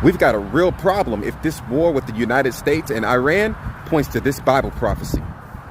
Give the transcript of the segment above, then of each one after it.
We've got a real problem if this war with the United States and Iran points to this Bible prophecy.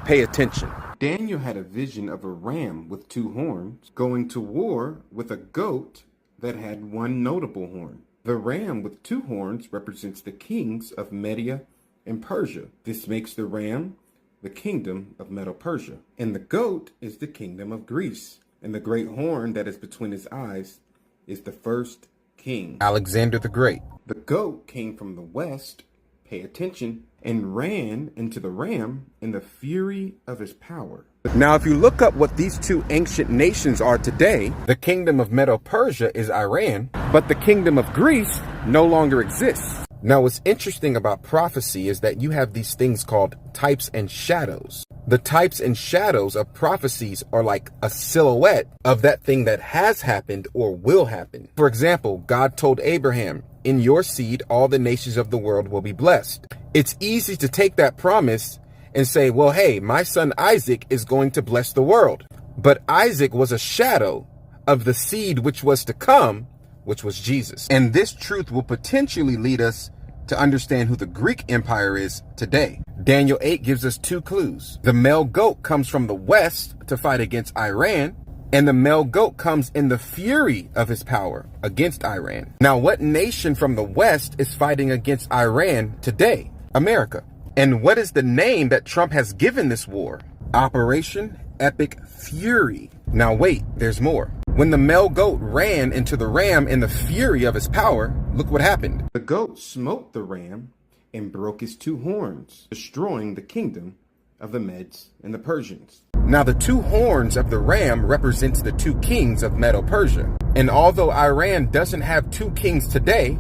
Pay attention. Daniel had a vision of a ram with two horns going to war with a goat that had one notable horn. The ram with two horns represents the kings of Media and Persia. This makes the ram the kingdom of Medo-Persia. And the goat is the kingdom of Greece. And the great horn that is between his eyes is the first king, Alexander the Great. The goat came from the west, pay attention, and ran into the ram in the fury of his power. Now, if you look up what these two ancient nations are today, the kingdom of Medo-Persia is Iran, but the kingdom of Greece no longer exists. Now, what's interesting about prophecy is that you have these things called types and shadows. The types and shadows of prophecies are like a silhouette of that thing that has happened or will happen. For example, God told Abraham, "In your seed, all the nations of the world will be blessed." It's easy to take that promise and say, well, hey, my son Isaac is going to bless the world. But Isaac was a shadow of the seed which was to come, which was Jesus. And this truth will potentially lead us to understand who the Greek Empire is today. Daniel 8 gives us two clues. The male goat comes from the west to fight against Iran, and the male goat comes in the fury of his power against Iran. Now, what nation from the west is fighting against Iran today? America. And what is the name that Trump has given this war? Operation Epic Fury. Now wait, there's more. When the male goat ran into the ram in the fury of his power, look what happened. The goat smote the ram and broke his two horns, destroying the kingdom of the Medes and the Persians. Now the two horns of the ram represents the two kings of Medo-Persia. And although Iran doesn't have two kings today,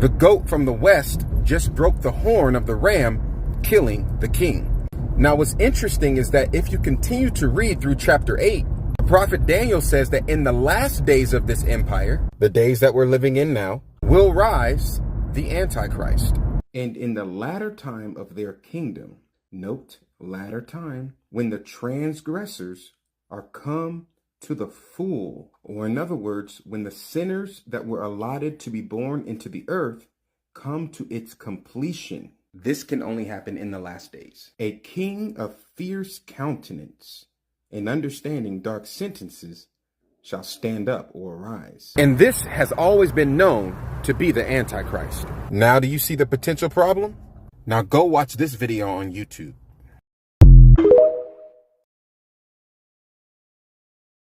the goat from the west just broke the horn of the ram, killing the king. Now what's interesting is that if you continue to read through chapter 8, the prophet Daniel says that in the last days of this empire, the days that we're living in now, will rise the Antichrist. And in the latter time of their kingdom, note, latter time, when the transgressors are come to the full, or in other words, when the sinners that were allotted to be born into the earth come to its completion. This can only happen in the last days. A king of fierce countenance and understanding dark sentences shall stand up or arise. And this has always been known to be the Antichrist. Now, do you see the potential problem? Now go watch this video on YouTube.